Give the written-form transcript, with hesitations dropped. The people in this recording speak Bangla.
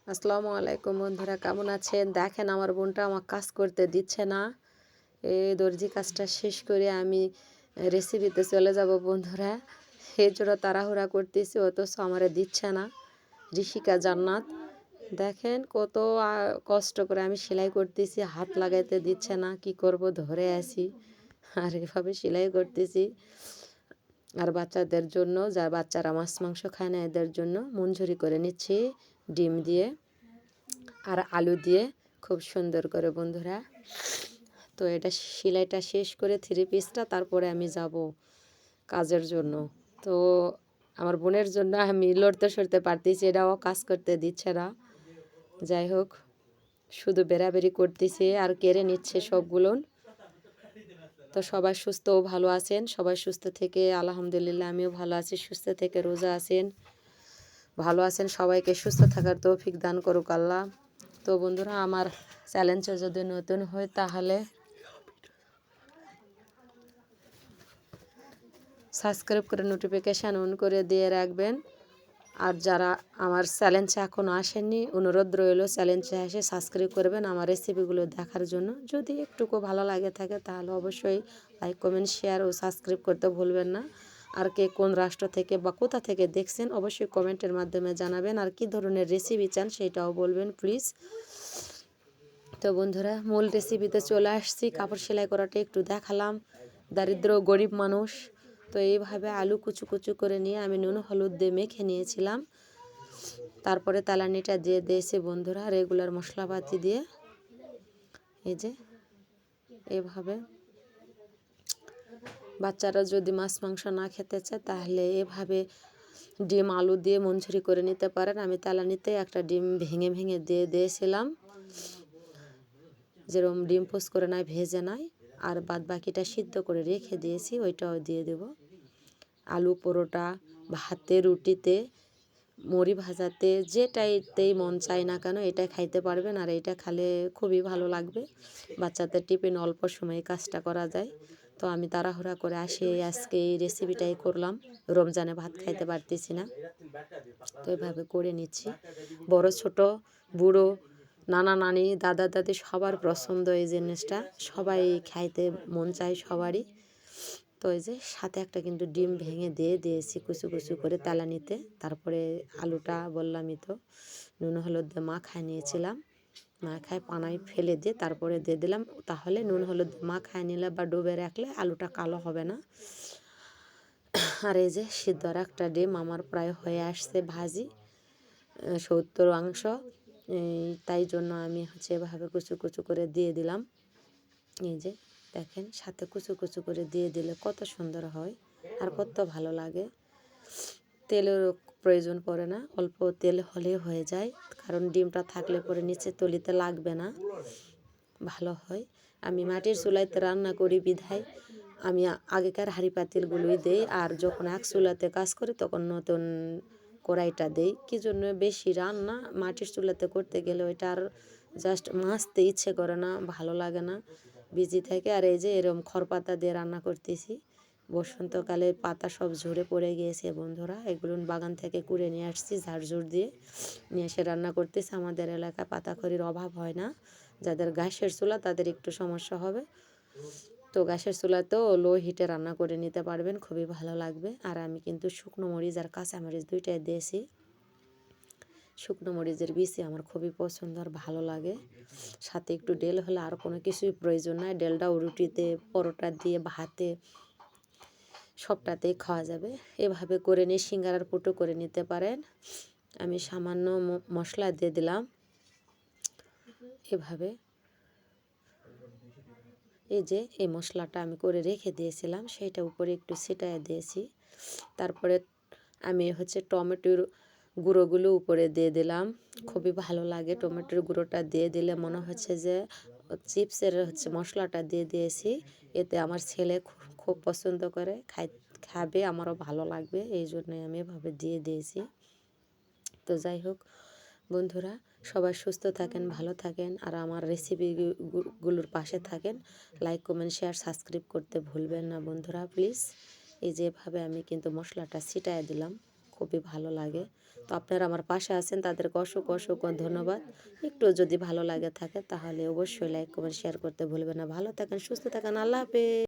আসসালামু আলাইকুম বন্ধুরা, কেমন আছেন? দেখেন আমার বোনটা আমার কাজ করতে দিচ্ছে না। এই দর্জি কাজটা শেষ করে আমি রেসিপিতে চলে যাব বন্ধুরা। এই জন্য তাড়াহুড়া করতেছি, অথচ আমারে দিচ্ছে না। ঋষিকা জান্নাত দেখেন কত কষ্ট করে আমি সেলাই করতেছি, হাত লাগাইতে দিচ্ছে না। কি করব, ধরে আছি আর এভাবে সেলাই করতেছি। আর বাচ্চাদের জন্য, যার বাচ্চারা মাছ মাংস খায় না, এদের জন্য মঞ্জুরি করে নিচ্ছি ডিম দিয়ে আর আলু দিয়ে খুব সুন্দর করে বন্ধুরা। তো এটা সেলাইটা শেষ করে থ্রি পিসটা তারপরে আমি যাব কাজের জন্য। তো আমার বোনের জন্য আমি লড়তে সরতে পারতেছি, এটাও কাজ করতে দিচ্ছে না। যাই হোক, শুধু বেরাবেরি করতেছে আর কেড়ে নিচ্ছে সবগুলো। তো সবাই সুস্থ ও ভালো আছেন, সবাই সুস্থ থেকে আলহামদুলিল্লাহ আমিও ভালো আছি। সুস্থ থেকে রোজা আছেন, ভালো আছেন, সবাইকে সুস্থ থাকার তৌফিক দান করুক আল্লাহ। তো বন্ধুরা, আমার চ্যালেঞ্জে যদি নতুন হয় তাহলে সাবস্ক্রাইব করে নোটিফিকেশান অন করে দিয়ে রাখবেন। আর যারা আমার চ্যালেঞ্জে এখনও আসেননি, অনুরোধ রইল চ্যালেঞ্জে এসে সাবস্ক্রাইব করবেন আমার রেসিপিগুলো দেখার জন্য। যদি একটুকু ভালো লাগে থাকে তাহলে অবশ্যই লাইক, কমেন্ট, শেয়ার ও সাবস্ক্রাইব করতে ভুলবেন না। আর কে কোন রাষ্ট্র থেকে বা কোথা থেকে দেখছেন অবশ্যই কমেন্টের মাধ্যমে জানাবেন। আর কী ধরনের রেসিপি চান সেটাও বলবেন প্লিজ। তো বন্ধুরা, মূল রেসিপিতে চলে আসছি। কাপড় সেলাই করাটা একটু দেখালাম, দারিদ্র গরিব মানুষ। তো এইভাবে আলু কুচু কুচু করে নিয়ে আমি নুন হলুদ দিয়ে মেখে নিয়েছিলাম। তারপরে তালানিটা দিয়ে দিয়েছি বন্ধুরা, রেগুলার মশলাপাতি দিয়ে। এই যে এভাবে বাচ্চারা যদি মাছ মাংস না খেতে চায় তাহলে এভাবে ডিম আলু দিয়ে মঞ্জুরি করে নিতে পারেন। আমি তালানিতে একটা ডিম ভেঙে ভেঙে দিয়ে দিয়েছিলাম, যেরকম ডিম পোস্ট করে নয়, ভেজে নয়। আর বাদ বাকিটা সিদ্ধ করে রেখে দিয়েছি, ওইটাও দিয়ে দেব। আলু পরোটা, ভাতে, রুটিতে, মুড়ি ভাজাতে, যেটাইতেই মন চায় না কেন এটা খাইতে পারবেন। আর এটা খেলে খুবই ভালো লাগবে। বাচ্চাদের টিফিন অল্প সময়ে কাজটা করা যায়। তো আমি তাড়াহুড়া করে আজকে এই রেসিপিটাই করলাম। রমজানে ভাত খাইতে পারতেছি না, তো এইভাবে করে নিচ্ছি। বড় ছোট বুড়ো, নানা নানি, দাদা দাদি সবার পছন্দ এই জিনিসটা, সবাই খাইতে মন চায় সবারই। তো এই যে সাথে একটা কিন্তু ডিম ভেঙে দিয়ে দিয়েছি কুচু কুচু করে তালানিতে। তারপরে আলুটা বললামই তো নুন হলুদ দিয়ে মাখায় নিয়েছিলাম, মাখায় পানায় ফেলে দিয়ে তারপরে দিয়ে দিলাম। তাহলে নুন হলুদ মাখায় নিলে বা ডুবে রাখলে আলুটা কালো হবে না। আর এই যে সিদ্ধ আর একটা ডিম আমার প্রায় হয়ে আসছে ভাজি, 70 তাই জন্য আমি এভাবে কুচু কুচু করে দিয়ে দিলাম। এই যে দেখেন, সাথে কুচু কুচু করে দিয়ে দিলে কত সুন্দর হয় আর কত ভালো লাগে। তেলের প্রয়োজন পড়ে না, অল্প তেল হলেই হয়ে যায়, কারণ ডিমটা থাকলে পরে নিচে তলিতে লাগবে না, ভালো হয়। আমি মাটির চুলাইতে রান্না করি বিধায় আমি আগেকার হাঁড়ি পাতিলগুলোই দেই। আর যখন এক চুলাতে কাজ করি তখন নতুন কড়াইটা দেই। কী জন্য, বেশি রান্না মাটির চুলাতে করতে গেলে ওইটা আর জাস্ট মাজতে ইচ্ছে করে না, ভালো লাগে না, বিজি থাকে। আর এই যে এরকম খড়পাতা দিয়ে রান্না করতেছি। বসন্তকালে পাতা সব ঝরে পড়ে গিয়েছে বন্ধুরা, এগুলো বাগান থেকে কুড়ে নিয়ে আসছি ঝাড়ঝুড় দিয়ে, নিয়ে এসে রান্না করতেছি। আমাদের এলাকায় পাতা খড়ির অভাব হয় না। যাদের গ্যাসের চুলা তাদের একটু সমস্যা হবে। তো গ্যাসের চুলাতেও লো হিটে রান্না করে নিতে পারবেন, খুবই ভালো লাগবে। আর আমি কিন্তু শুকনো মরিচ আর কাঁচা মরিচ দুইটাই দিয়েছি। শুকনো মরিচের বিচি আমার খুবই পছন্দ আর ভালো লাগে। সাথে একটু ডেল হলে আর কোনো কিছুই প্রয়োজন নাই। ডেলটাও রুটিতে, পরোটা দিয়ে, ভাতে, সবটাতেই খাওয়া যাবে। এভাবে করে নিয়ে সিঙ্গারার পুটো করে নিতে পারেন। আমি সামান্য মশলা দিয়ে দিলাম এভাবে। এই যে এই মশলাটা আমি করে রেখে দিয়েছিলাম, সেইটা উপরে একটু ছিটায় দিয়েছি। তারপরে আমি টমেটোর গুঁড়োগুলো উপরে দিয়ে দিলাম, খুবই ভালো লাগে। টমেটোর গুঁড়োটা দিয়ে দিলে মনে হচ্ছে যে চিপসের মশলাটা দিয়ে দিয়েছি। এতে আমার ছেলে খুব পছন্দ করে, খাবে, আমারও ভালো লাগবে, এই জন্যই আমি এভাবে দিয়ে দিয়েছি। তো যাই হোক বন্ধুরা, সবাই সুস্থ থাকেন, ভালো থাকেন, আর আমার রেসিপিগুলোর পাশে থাকেন। লাইক, কমেন্ট, শেয়ার, সাবস্ক্রাইব করতে ভুলবেন না বন্ধুরা প্লিজ। এই যেভাবে আমি কিন্তু মশলাটা ছিটায় দিলাম, খুবই ভালো লাগে। তো আপনারা আমার পাশে আছেন, তাদেরকে অসংখ্য অসংখ্য ধন্যবাদ। একটু যদি ভালো লাগে থাকে তাহলে অবশ্যই লাইক কমেন্ট শেয়ার করতে ভুলবেন না। ভালো থাকেন, সুস্থ থাকেন, আল্লাহ হাফেজ।